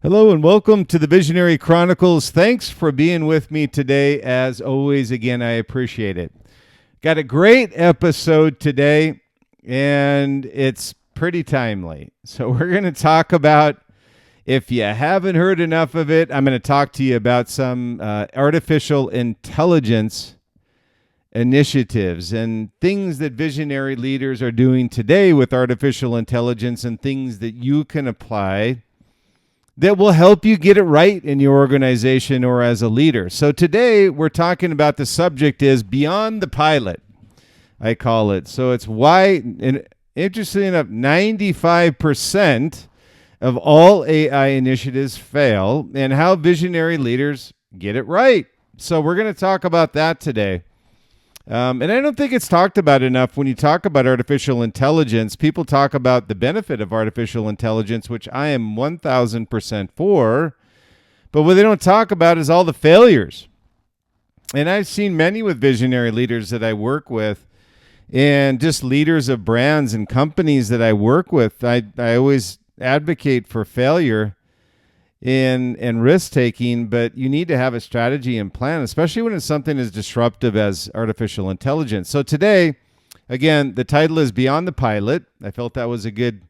Hello and welcome to the Visionary Chronicles. Thanks for being with me today. As always, again, I appreciate it. Got a great episode today, and it's pretty timely. So we're going to talk about, if you haven't heard enough of it, I'm going to talk to you about some artificial intelligence initiatives and things that visionary leaders are doing today with artificial intelligence and things that you can apply that will help you get it right in your organization or as a leader. So today we're talking about, the subject is beyond the pilot, I call it. So it's why, and interestingly enough, 95% of all AI initiatives fail and how visionary leaders get it right. So we're going to talk about that today. And I don't think it's talked about enough. When you talk about artificial intelligence, people talk about the benefit of artificial intelligence, which I am 1,000% for. But what they don't talk about is all the failures. And I've seen many with visionary leaders that I work with, and just leaders of brands and companies that I work with. I always advocate for failure and risk-taking, but you need to have a strategy and plan, especially when it's something as disruptive as artificial intelligence. So today, again, the title is Beyond the Pilot. I felt that was a good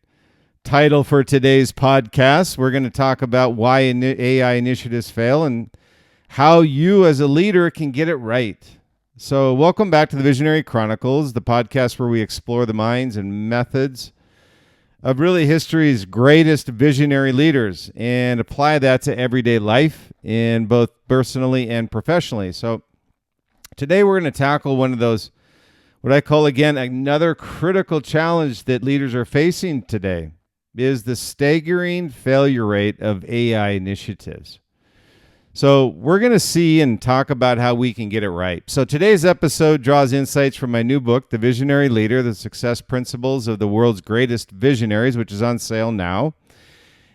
title for today's podcast. We're going to talk about why AI initiatives fail and how you as a leader can get it right. So welcome back to the Visionary Chronicles, the podcast where we explore the minds and methods of really history's greatest visionary leaders and apply that to everyday life, in both personally and professionally. So today we're going to tackle one of those, what I call, again, another critical challenge that leaders are facing today, is the staggering failure rate of AI initiatives. So we're going to see and talk about how we can get it right. So today's episode draws insights from my new book, The Visionary Leader, The Success Principles of the World's Greatest Visionaries, which is on sale now.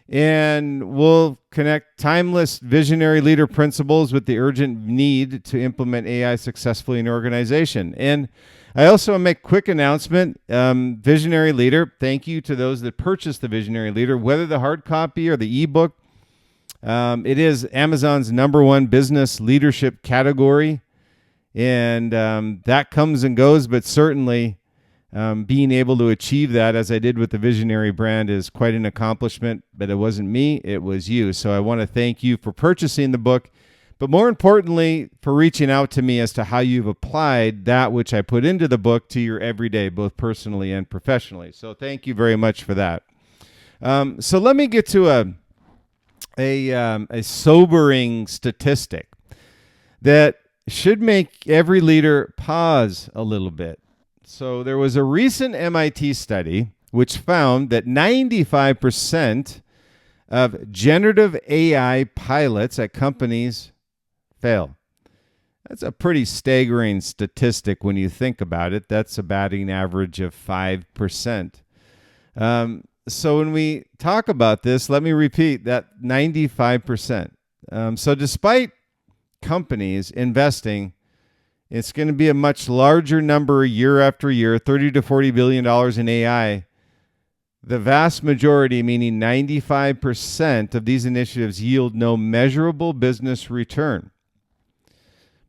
And we'll connect timeless visionary leader principles with the urgent need to implement AI successfully in your organization. And I also want to make a quick announcement. Visionary Leader, thank you to those that purchased the Visionary Leader, whether the hard copy or the ebook. It is Amazon's #1 business leadership category, and that comes and goes, but certainly being able to achieve that, as I did with the Visionary brand, is quite an accomplishment. But it wasn't me, it was you. So I want to thank you for purchasing the book, but more importantly, for reaching out to me as to how you've applied that which I put into the book to your everyday, both personally and professionally. So thank you very much for that. So let me get to a sobering statistic that should make every leader pause a little bit. So there was a recent MIT study which found that 95% of generative AI pilots at companies fail. That's a pretty staggering statistic when you think about it. That's a batting average of 5%. So when we talk about this, let me repeat that 95%. So despite companies investing, it's going to be a much larger number year after year, $30 to $40 billion in AI. The vast majority, meaning 95% of these initiatives, yield no measurable business return.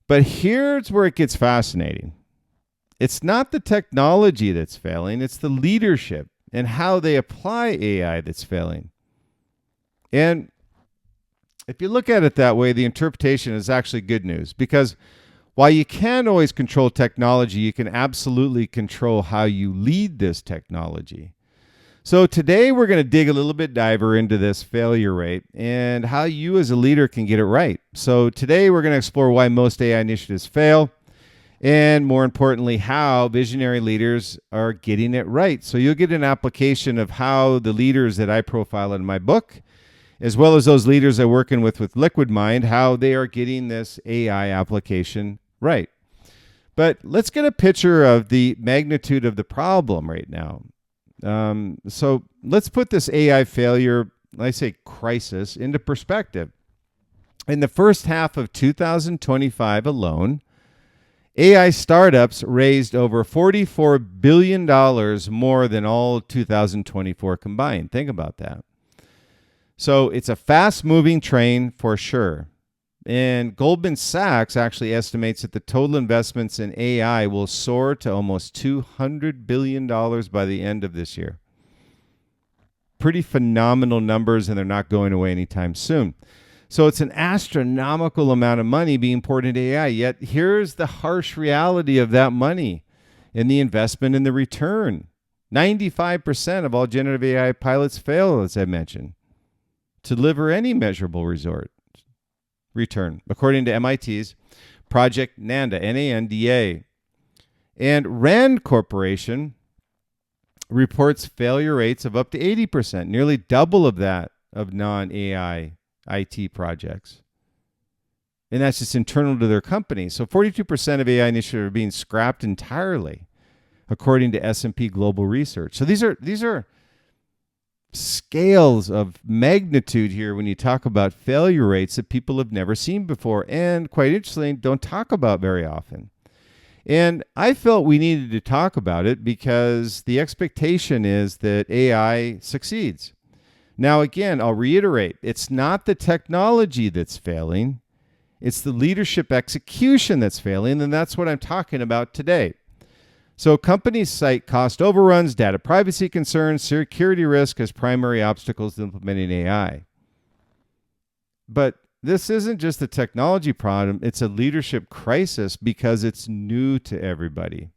But here's where it gets fascinating. It's not the technology that's failing, it's the leadership and how they apply AI that's failing. And if you look at it that way, the interpretation is actually good news, because while you can't always control technology, you can absolutely control how you lead this technology. So today we're going to dig a little bit deeper into this failure rate and how you as a leader can get it right. So today we're going to explore why most AI initiatives fail, and more importantly, how visionary leaders are getting it right. So you'll get an application of how the leaders that I profile in my book, as well as those leaders I'm working with Liquid Mind, how they are getting this AI application right. But let's get a picture of the magnitude of the problem right now. So let's put this AI failure, I say crisis, into perspective. In the first half of 2025 alone, AI startups raised over $44 billion more than all 2024 combined. Think about that. So it's a fast-moving train for sure. And Goldman Sachs actually estimates that the total investments in AI will soar to almost $200 billion by the end of this year. Pretty phenomenal numbers, and they're not going away anytime soon. So it's an astronomical amount of money being poured into AI. Yet here's the harsh reality of that money and the investment and the return. 95% of all generative AI pilots fail, as I mentioned, to deliver any measurable return, according to MIT's Project NANDA, N-A-N-D-A. And Rand Corporation reports failure rates of up to 80%, nearly double of that of non-AI IT projects. And that's just internal to their company. So 42% of AI initiatives are being scrapped entirely, according to S&P Global Research. So these are scales of magnitude here when you talk about failure rates that people have never seen before, and quite interestingly, don't talk about very often. And I felt we needed to talk about it because the expectation is that AI succeeds. Now, again, I'll reiterate, it's not the technology that's failing. It's the leadership execution that's failing, and that's what I'm talking about today. So companies cite cost overruns, data privacy concerns, security risk as primary obstacles to implementing AI. But this isn't just a technology problem, it's a leadership crisis because it's new to everybody.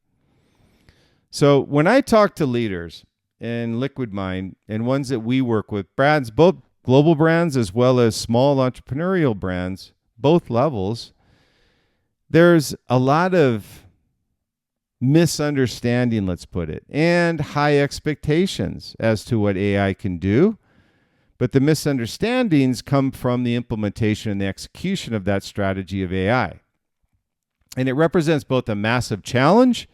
So when I talk to leaders in Liquid Mind and ones that we work with, brands, both global brands as well as small entrepreneurial brands, both levels, there's a lot of misunderstanding, let's put it, and high expectations as to what AI can do. But the misunderstandings come from the implementation and the execution of that strategy of AI. And it represents both a massive challenge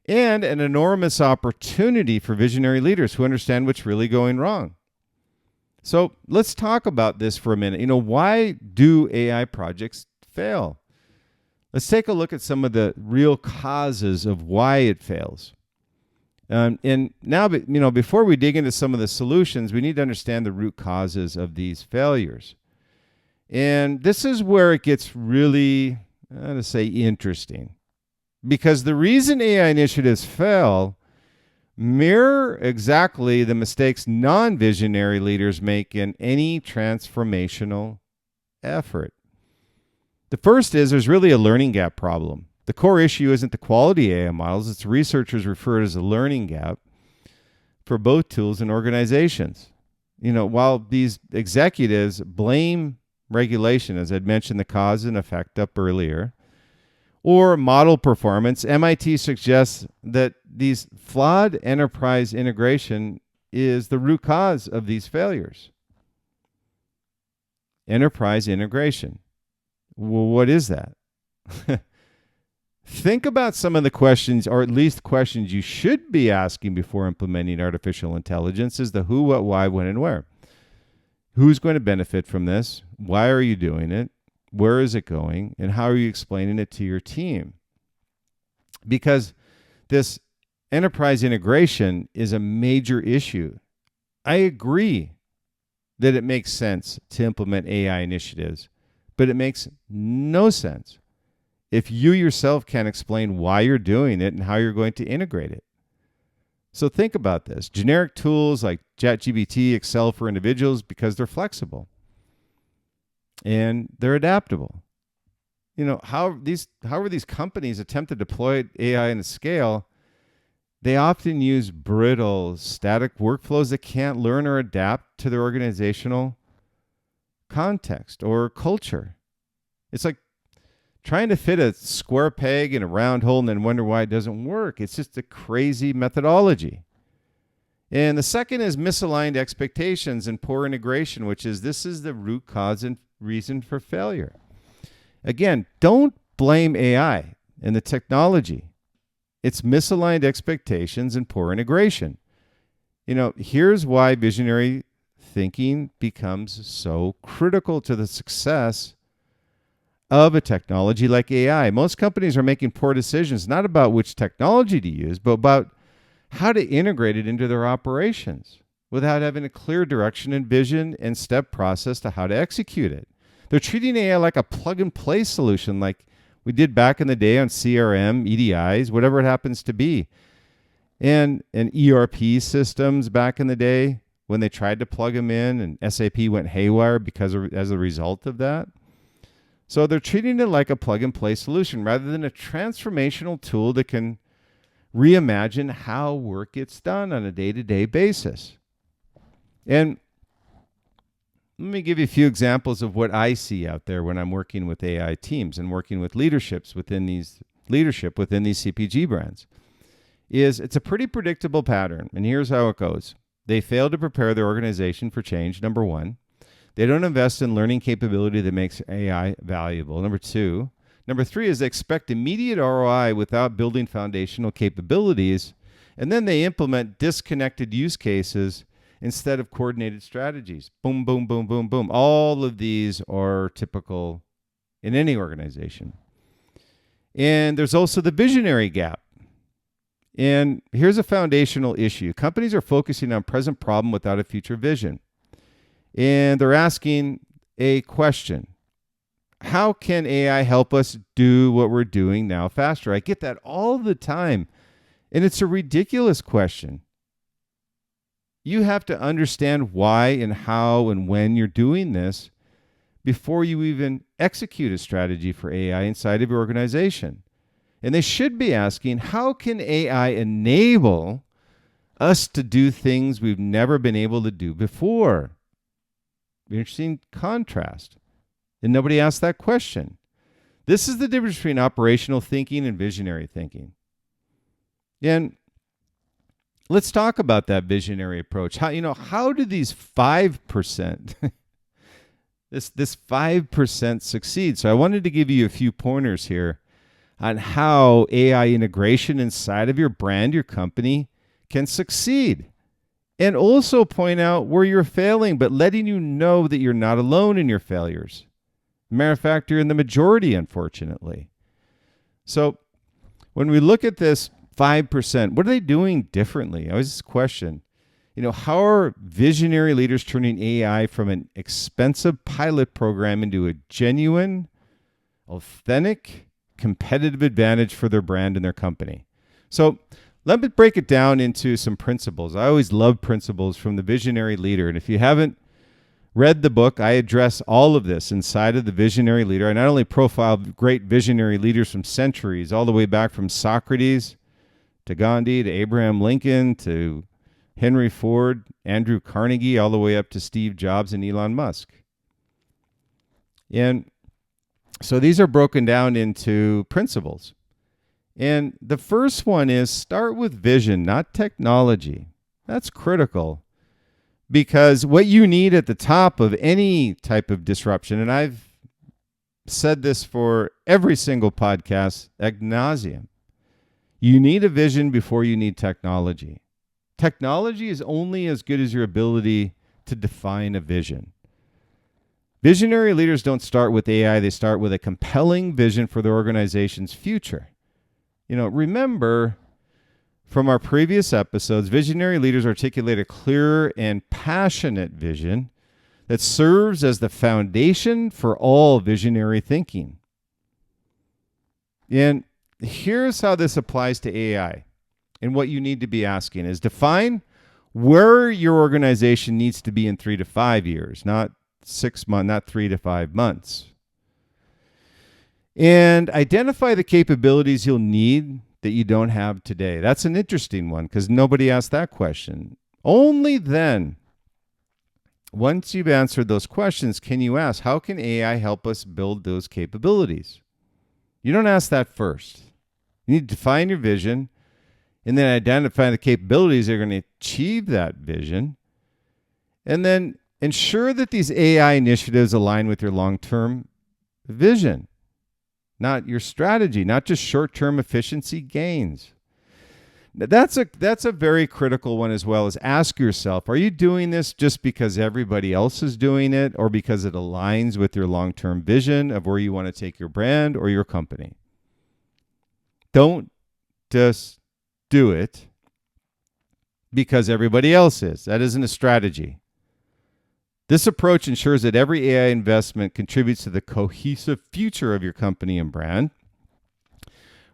and an enormous opportunity for visionary leaders who understand what's really going wrong. So let's talk about this for a minute. Why do AI projects fail? Let's take a look at some of the real causes of why it fails. And now, before we dig into some of the solutions, we need to understand the root causes of these failures. And this is where it gets really, interesting. Because the reason AI initiatives fail mirror exactly the mistakes non-visionary leaders make in any transformational effort. The first is there's really a learning gap problem. The core issue isn't the quality of AI models. It's researchers refer to as a learning gap for both tools and organizations. While these executives blame regulation, as I'd mentioned the cause and effect up earlier, or model performance, MIT suggests that these flawed enterprise integration is the root cause of these failures. Enterprise integration. Well, what is that? Think about some of the questions, or at least questions you should be asking before implementing artificial intelligence, is the who, what, why, when, and where. Who's going to benefit from this? Why are you doing it? Where is it going? And how are you explaining it to your team? Because this enterprise integration is a major issue. I agree that it makes sense to implement AI initiatives, but it makes no sense if you yourself can't explain why you're doing it and how you're going to integrate it. So think about this. Generic tools like ChatGPT excel for individuals because they're flexible and they're adaptable. How these companies attempt to deploy AI in a scale, they often use brittle, static workflows that can't learn or adapt to their organizational context or culture. It's like trying to fit a square peg in a round hole and then wonder why it doesn't work. It's just a crazy methodology. And the second is misaligned expectations and poor integration, this is the root cause and reason for failure. Again, don't blame AI and the technology. It's misaligned expectations and poor integration. Here's why visionary thinking becomes so critical to the success of a technology like AI. Most companies are making poor decisions, not about which technology to use, but about how to integrate it into their operations. without having a clear direction and vision and step process to how to execute it. They're treating AI like a plug-and-play solution like we did back in the day on CRM, EDIs, whatever it happens to be. And ERP systems back in the day when they tried to plug them in and SAP went haywire as a result of that. So they're treating it like a plug-and-play solution rather than a transformational tool that can reimagine how work gets done on a day-to-day basis. And let me give you a few examples of what I see out there when I'm working with AI teams and working with leadership within these CPG brands. It's a pretty predictable pattern, and here's how it goes. They fail to prepare their organization for change, number one. They don't invest in learning capability that makes AI valuable, number two. Number three is they expect immediate ROI without building foundational capabilities, and then they implement disconnected use cases instead of coordinated strategies. Boom, boom, boom, boom, boom. All of these are typical in any organization. And there's also the visionary gap. And here's a foundational issue. Companies are focusing on present problem without a future vision. And they're asking a question. How can AI help us do what we're doing now faster? I get that all the time. And it's a ridiculous question. You have to understand why and how and when you're doing this before you even execute a strategy for AI inside of your organization. And they should be asking, how can AI enable us to do things we've never been able to do before? Interesting contrast. And nobody asked that question. This is the difference between operational thinking and visionary thinking. And let's talk about that visionary approach. How do these 5%, this 5% succeed? So I wanted to give you a few pointers here on how AI integration inside of your brand, your company, can succeed. And also point out where you're failing, but letting you know that you're not alone in your failures. Matter of fact, you're in the majority, unfortunately. So when we look at this 5%, what are they doing differently? I always question, how are visionary leaders turning AI from an expensive pilot program into a genuine, authentic, competitive advantage for their brand and their company? So let me break it down into some principles. I always love principles from the visionary leader. And if you haven't read the book, I address all of this inside of the visionary leader. I not only profile great visionary leaders from centuries, all the way back from Socrates to Gandhi to Abraham Lincoln to Henry Ford, Andrew Carnegie, all the way up to Steve Jobs and Elon Musk. And so these are broken down into principles. And the first one is start with vision, not technology. That's critical because what you need at the top of any type of disruption, and I've said this for every single podcast ad nauseum, you need a vision before you need technology. Technology is only as good as your ability to define a vision. Visionary leaders don't start with AI. They start with a compelling vision for their organization's future. Remember from our previous episodes, visionary leaders articulate a clear and passionate vision that serves as the foundation for all visionary thinking. And here's how this applies to AI. And what you need to be asking is define where your organization needs to be in 3 to 5 years, not 6 months, not 3 to 5 months. And identify the capabilities you'll need that you don't have today. That's an interesting one because nobody asked that question. Only then, once you've answered those questions, can you ask, how can AI help us build those capabilities? You don't ask that first. You need to define your vision and then identify the capabilities that are going to achieve that vision. And then ensure that these AI initiatives align with your long-term vision, not your strategy, not just short-term efficiency gains. That's a very critical one as well, is ask yourself, are you doing this just because everybody else is doing it or because it aligns with your long-term vision of where you want to take your brand or your company? Don't just do it because everybody else is. That isn't a strategy. This approach ensures that every AI investment contributes to the cohesive future of your company and brand,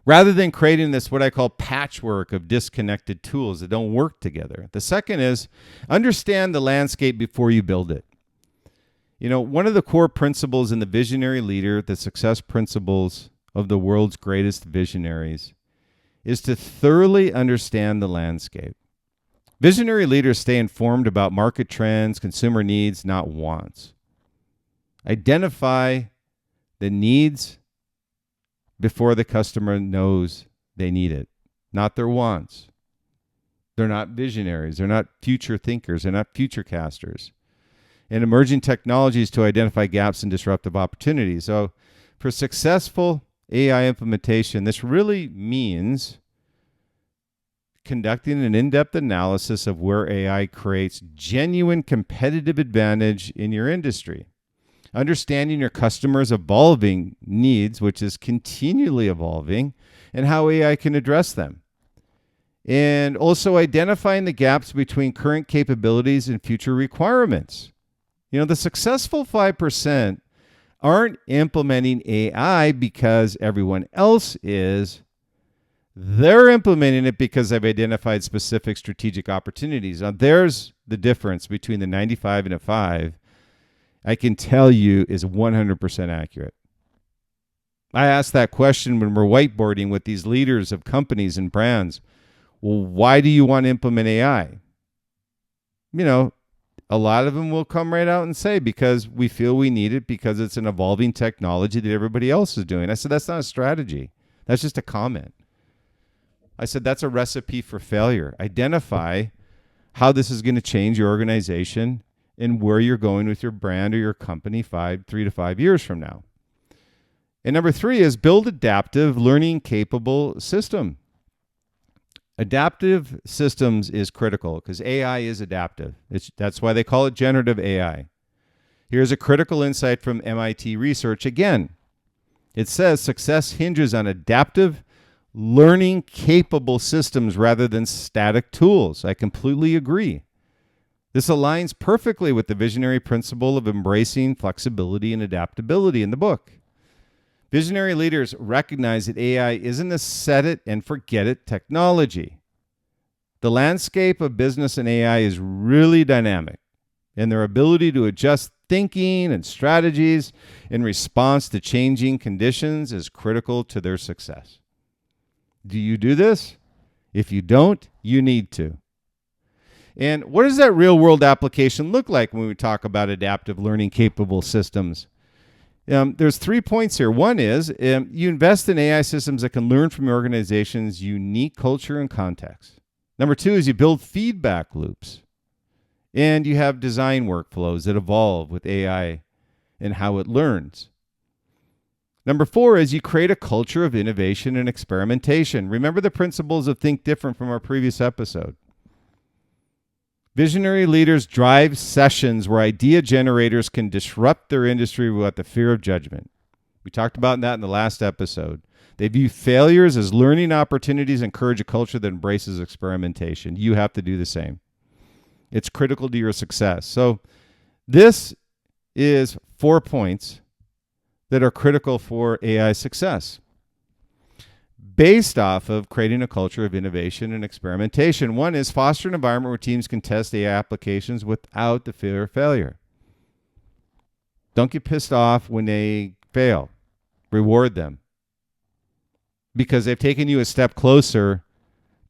rather than creating this, what I call, patchwork of disconnected tools that don't work together. The second is understand the landscape before you build it. One of the core principles in the Visionary Leader, the success principles of the world's greatest visionaries, is to thoroughly understand the landscape. Visionary leaders stay informed about market trends, consumer needs, not wants. Identify the needs before the customer knows they need it, not their wants. They're not visionaries. They're not future thinkers. They're not future casters. And emerging technologies to identify gaps and disruptive opportunities. So for successful AI implementation, this really means conducting an in-depth analysis of where AI creates genuine competitive advantage in your industry. Understanding your customers' evolving needs, which is continually evolving, and how AI can address them. And also identifying the gaps between current capabilities and future requirements. The successful 5% aren't implementing AI because everyone else is. They're implementing it because they've identified specific strategic opportunities. Now, there's the difference between the 95 and a 5. I can tell you is 100% accurate. I ask that question when we're whiteboarding with these leaders of companies and brands. Well, why do you want to implement AI? A lot of them will come right out and say, because we feel we need it, because it's an evolving technology that everybody else is doing. I said, that's not a strategy. That's just a comment. I said, that's a recipe for failure. Identify how this is going to change your organization and where you're going with your brand or your company 3 to 5 years from now. And number 3 is build adaptive, learning capable system. Adaptive systems is critical because AI is adaptive. That's why they call it generative AI. Here's a critical insight from MIT research again. It says success hinges on adaptive, learning capable systems rather than static tools. I completely agree. This aligns perfectly with the visionary principle of embracing flexibility and adaptability in the book. Visionary leaders recognize that AI isn't a set it and forget it technology. The landscape of business and AI is really dynamic, and their ability to adjust thinking and strategies in response to changing conditions is critical to their success. Do you do this? If you don't, you need to. And what does that real world application look like when we talk about adaptive learning capable systems? There's 3 points here. One is you invest in AI systems that can learn from your organization's unique culture and context. Number 2 is you build feedback loops. And you have design workflows that evolve with AI and how it learns. Number 4 is you create a culture of innovation and experimentation. Remember the principles of Think Different from our previous episode. Visionary leaders drive sessions where idea generators can disrupt their industry without the fear of judgment. We talked about that in the last episode. They view failures as learning opportunities and encourage a culture that embraces experimentation. You have to do the same. It's critical to your success. So this is 4 points that are critical for AI success, based off of creating a culture of innovation and experimentation. One is foster an environment where teams can test AI applications without the fear of failure. Don't get pissed off when they fail. Reward them, because they've taken you a step closer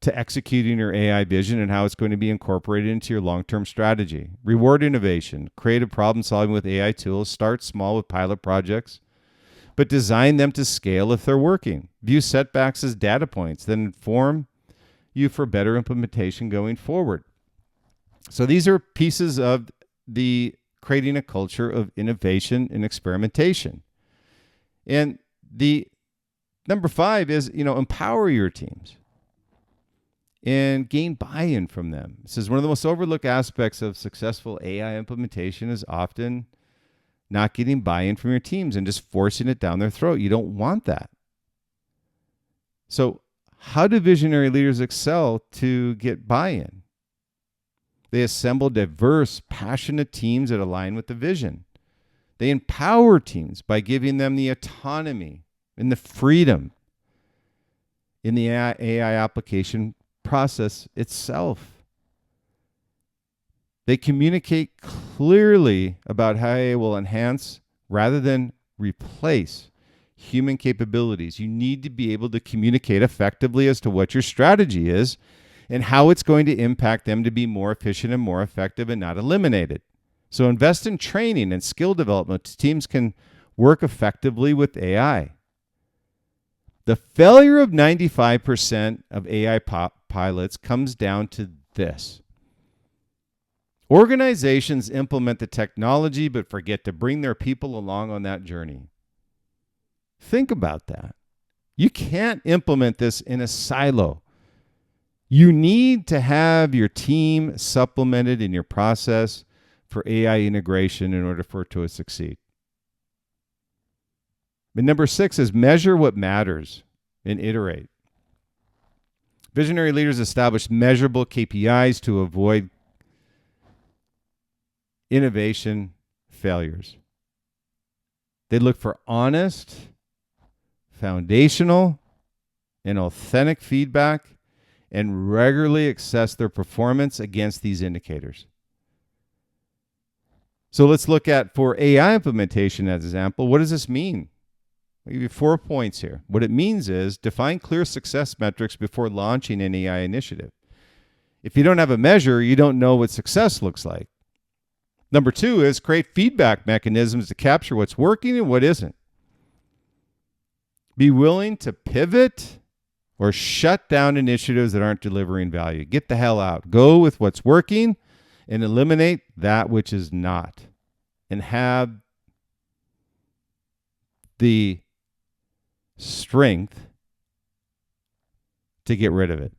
to executing your AI vision and how it's going to be incorporated into your long-term strategy. Reward innovation. Creative problem solving with AI tools. Start small with pilot projects, but design them to scale if they're working. View setbacks as data points that inform you for better implementation going forward. So these are pieces of the creating a culture of innovation and experimentation. And the number 5 is, empower your teams and gain buy-in from them. This is one of the most overlooked aspects of successful AI implementation is often not getting buy-in from your teams and just forcing it down their throat. You don't want that. So how do visionary leaders excel to get buy-in? They assemble diverse, passionate teams that align with the vision. They empower teams by giving them the autonomy and the freedom in the AI application process itself. They communicate clearly about how AI will enhance rather than replace human capabilities. You need to be able to communicate effectively as to what your strategy is and how it's going to impact them to be more efficient and more effective and not eliminated. So invest in training and skill development so teams can work effectively with AI. The failure of 95% of AI pilots comes down to this. Organizations implement the technology but forget to bring their people along on that journey. Think about that. You can't implement this in a silo. You need to have your team supplemented in your process for AI integration in order for it to succeed. And number 6 is measure what matters and iterate. Visionary leaders establish measurable KPIs to avoid innovation failures. They look for honest, foundational, and authentic feedback and regularly assess their performance against these indicators. So let's look at, for AI implementation as an example, what does this mean? I'll give you 4 points here. What it means is define clear success metrics before launching an AI initiative. If you don't have a measure, you don't know what success looks like. Number 2 is create feedback mechanisms to capture what's working and what isn't. Be willing to pivot or shut down initiatives that aren't delivering value. Get the hell out. Go with what's working and eliminate that which is not. And have the strength to get rid of it.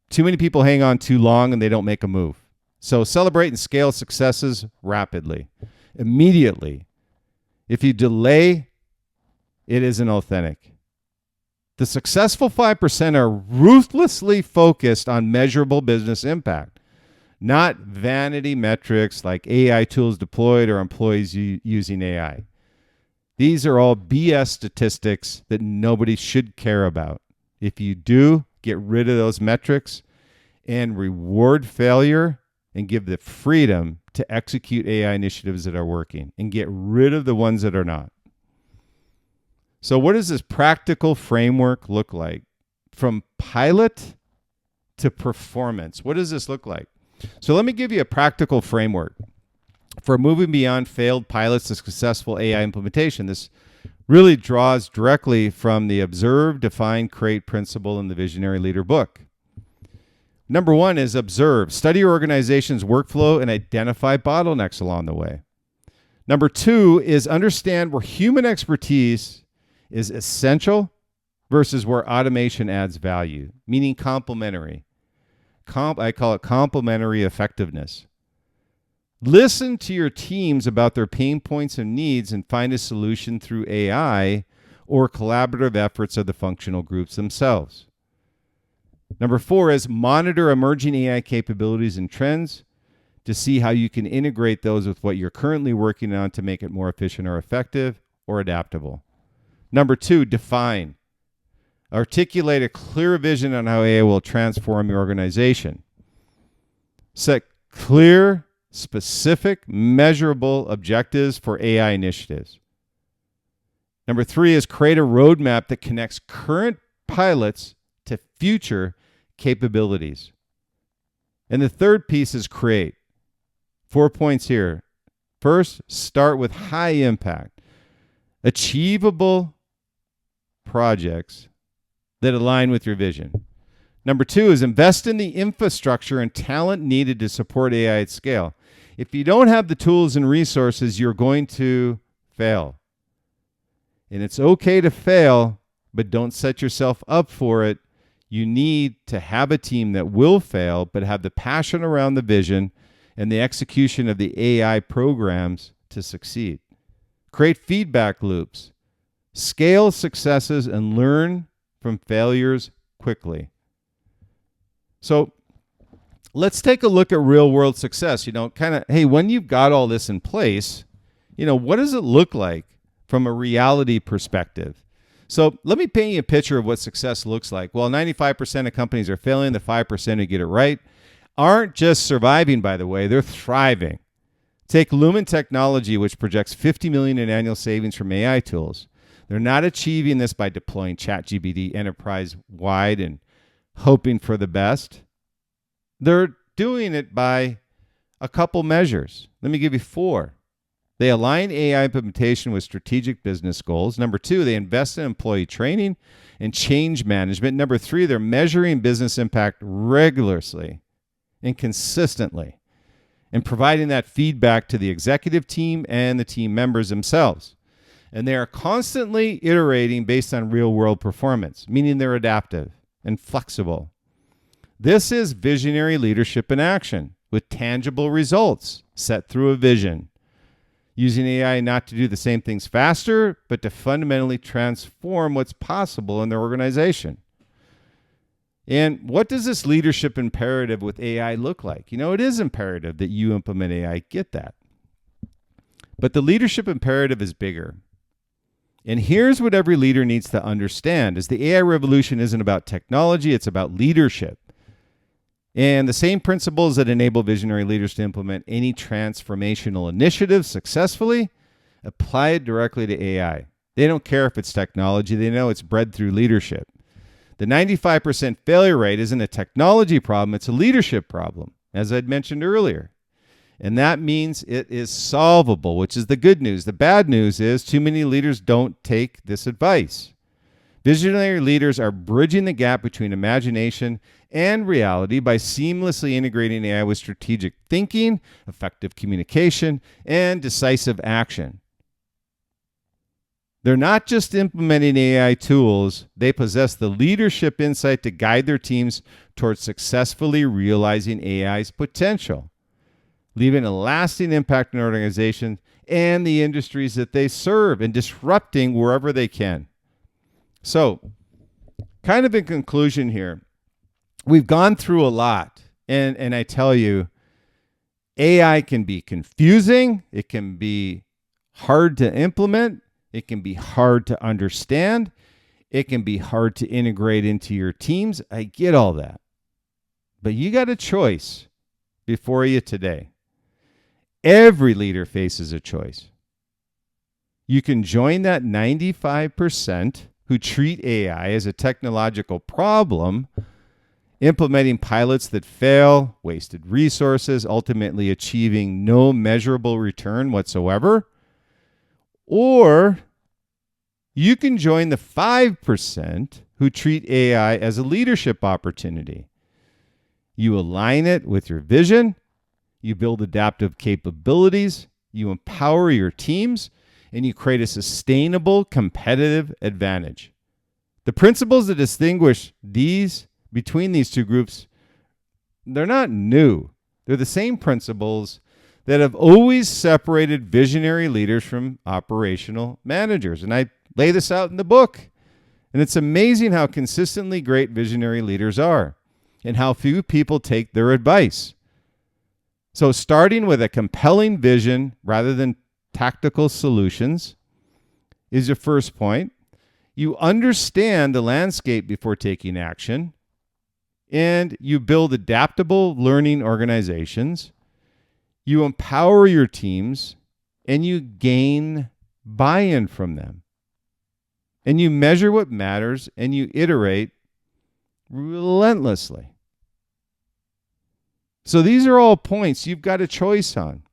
Too many people hang on too long and they don't make a move. So celebrate and scale successes rapidly, immediately. If you delay, it isn't authentic. The successful 5% are ruthlessly focused on measurable business impact, not vanity metrics like AI tools deployed or employees using AI. These are all BS statistics that nobody should care about. If you do, get rid of those metrics and reward failure and give the freedom to execute AI initiatives that are working and get rid of the ones that are not. So what does this practical framework look like? From pilot to performance, what does this look like? So let me give you a practical framework for moving beyond failed pilots to successful AI implementation. This really draws directly from the observe, define, create principle in the Visionary Leader book. Number 1 is observe. Study your organization's workflow and identify bottlenecks along the way. Number 2 is understand where human expertise is essential versus where automation adds value, meaning complementary. I call it complementary effectiveness. Listen to your teams about their pain points and needs and find a solution through AI or collaborative efforts of the functional groups themselves. Number 4 is monitor emerging AI capabilities and trends to see how you can integrate those with what you're currently working on to make it more efficient or effective or adaptable. Number 2, define. Articulate a clear vision on how AI will transform your organization. Set clear, specific, measurable objectives for AI initiatives. Number 3 is create a roadmap that connects current pilots to future capabilities. And the third piece is create. 4 points here. First, start with high impact, achievable projects that align with your vision. Number 2 is invest in the infrastructure and talent needed to support AI at scale. If you don't have the tools and resources, you're going to fail. And it's okay to fail, but don't set yourself up for it. You need to have a team that will fail, but have the passion around the vision and the execution of the AI programs to succeed. Create feedback loops. Scale successes and learn from failures quickly. So let's take a look at real world success. Hey, when you've got all this in place, what does it look like from a reality perspective? So let me paint you a picture of what success looks like. Well, 95% of companies are failing. The 5% who get it right aren't just surviving, by the way, they're thriving. Take Lumen Technology, which projects $50 million in annual savings from AI tools. They're not achieving this by deploying ChatGPT enterprise-wide and hoping for the best. They're doing it by a couple measures. Let me give you 4. They align AI implementation with strategic business goals. Number 2, they invest in employee training and change management. Number 3, they're measuring business impact regularly and consistently and providing that feedback to the executive team and the team members themselves. And they are constantly iterating based on real-world performance, meaning they're adaptive and flexible. This is visionary leadership in action with tangible results set through a vision. Using AI not to do the same things faster, but to fundamentally transform what's possible in their organization. And what does this leadership imperative with AI look like? It is imperative that you implement AI. Get that. But the leadership imperative is bigger. And here's what every leader needs to understand is the AI revolution isn't about technology, it's about leadership. And the same principles that enable visionary leaders to implement any transformational initiative successfully apply it directly to AI. They don't care if it's technology, they know it's bred through leadership. The 95% failure rate isn't a technology problem, it's a leadership problem, as I'd mentioned earlier. And that means it is solvable, which is the good news. The bad news is too many leaders don't take this advice. Visionary leaders are bridging the gap between imagination and reality by seamlessly integrating AI with strategic thinking, effective communication, and decisive action. They're not just implementing AI tools, they possess the leadership insight to guide their teams towards successfully realizing AI's potential, leaving a lasting impact in organizations and the industries that they serve and disrupting wherever they can. So, kind of in conclusion here, we've gone through a lot, and I tell you, AI can be confusing, it can be hard to implement, it can be hard to understand, it can be hard to integrate into your teams. I get all that. But you got a choice before you today. Every leader faces a choice. You can join that 95% who treat AI as a technological problem, implementing pilots that fail, wasted resources, ultimately achieving no measurable return whatsoever. Or you can join the 5% who treat AI as a leadership opportunity. You align it with your vision, you build adaptive capabilities, you empower your teams, and you create a sustainable competitive advantage. The principles that distinguish between these two groups, they're not new. They're the same principles that have always separated visionary leaders from operational managers. And I lay this out in the book. And it's amazing how consistently great visionary leaders are and how few people take their advice. So starting with a compelling vision rather than tactical solutions is your first point. You understand the landscape before taking action, and you build adaptable learning organizations. You empower your teams, and you gain buy-in from them. And you measure what matters, and you iterate relentlessly. So these are all points you've got a choice on.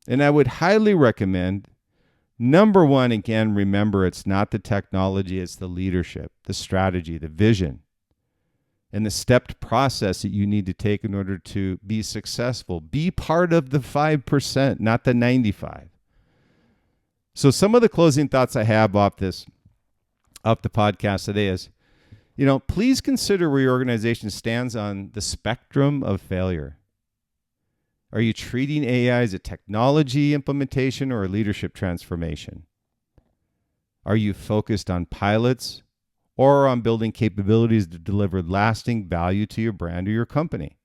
And I would highly recommend, number one, again, remember it's not the technology, it's the leadership, the strategy, the vision, and the stepped process that you need to take in order to be successful. Be part of the 5%, not the 95%. So some of the closing thoughts I have off the podcast today is, please consider where your organization stands on the spectrum of failure. Are you treating AI as a technology implementation or a leadership transformation? Are you focused on pilots or on building capabilities to deliver lasting value to your brand or your company?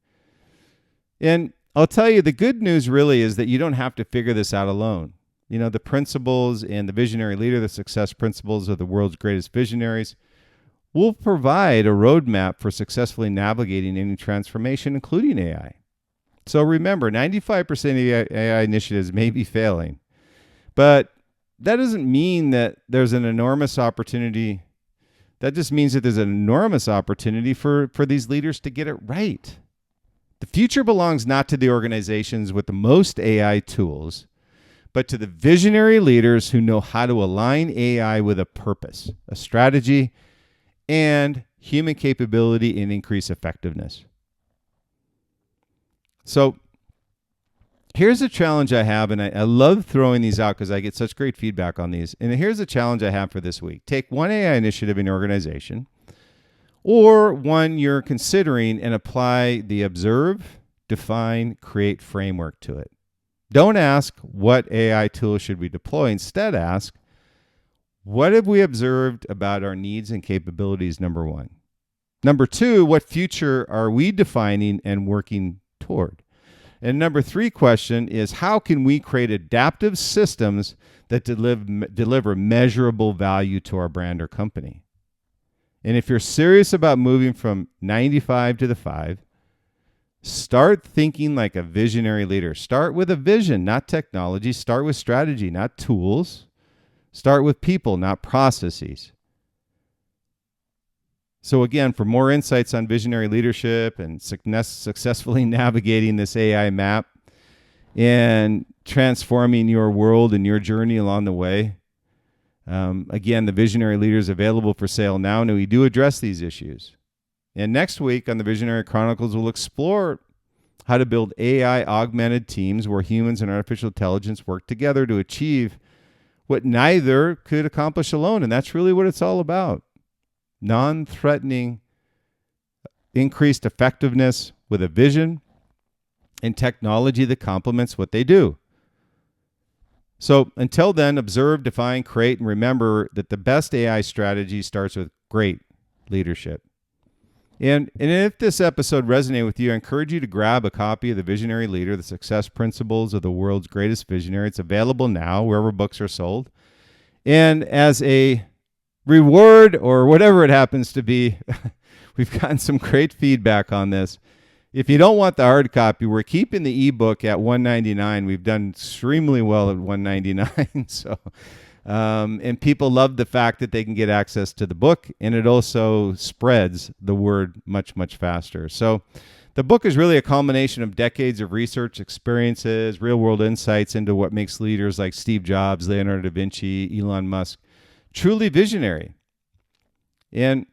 And I'll tell you, the good news really is that you don't have to figure this out alone. You know, the principles and the visionary leader, the success principles of the world's greatest visionaries, will provide a roadmap for successfully navigating any transformation, including AI. So remember, 95% of AI initiatives may be failing, but that doesn't mean that there's an enormous opportunity. That just means that there's an enormous opportunity for these leaders to get it right. The future belongs not to the organizations with the most AI tools, but to the visionary leaders who know how to align AI with a purpose, a strategy, and human capability and increase effectiveness. So here's a challenge I have, and I love throwing these out because I get such great feedback on these. And here's a challenge I have for this week. Take one AI initiative in your organization or one you're considering and apply the observe, define, create framework to it. Don't ask what AI tool should we deploy. Instead, ask, what have we observed about our needs and capabilities, number one? Number two, what future are we defining and working toward? And number three question is, how can we create adaptive systems that deliver measurable value to our brand or company? And if you're serious about moving from 95 to the 5, start thinking like a visionary leader. Start with a vision, not technology. Start with strategy, not tools. Start with people, not processes. So again, for more insights on visionary leadership and successfully navigating this AI map and transforming your world and your journey along the way, again, the Visionary Leader is available for sale now, and we do address these issues. And next week on the Visionary Chronicles, we'll explore how to build AI-augmented teams where humans and artificial intelligence work together to achieve what neither could accomplish alone. And that's really what it's all about. Non-threatening, increased effectiveness with a vision and technology that complements what they do. So until then, observe, define, create, and remember that the best AI strategy starts with great leadership. And if this episode resonated with you, I encourage you to grab a copy of The Visionary Leader, The Success Principles of the World's Greatest Visionary. It's available now wherever books are sold. And as a reward or whatever it happens to be, we've gotten some great feedback on this. If you don't want the hard copy, we're keeping the ebook at $199. We've done extremely well at $199. So, and people love the fact that they can get access to the book, and it also spreads the word much, much faster. So the book is really a culmination of decades of research, experiences, real-world insights into what makes leaders like Steve Jobs, Leonardo da Vinci, Elon Musk truly visionary. And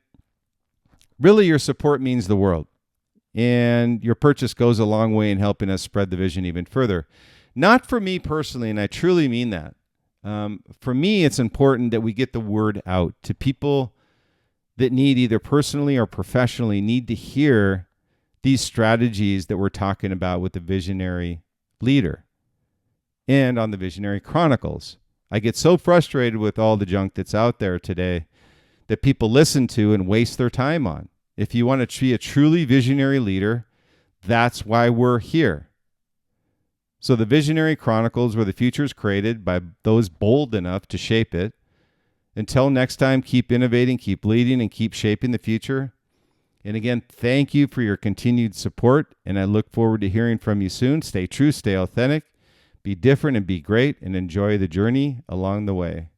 really, your support means the world. And your purchase goes a long way in helping us spread the vision even further. Not for me personally, and I truly mean that. For me, it's important that we get the word out to people that need, either personally or professionally, need to hear these strategies that we're talking about with the Visionary Leader and on the Visionary Chronicles. I get so frustrated with all the junk that's out there today that people listen to and waste their time on. If you want to be a truly visionary leader, that's why we're here. So the Visionary Chronicles, where the future is created by those bold enough to shape it. Until next time, keep innovating, keep leading, and keep shaping the future. And again, thank you for your continued support, and I look forward to hearing from you soon. Stay true, stay authentic, be different, and be great, and enjoy the journey along the way.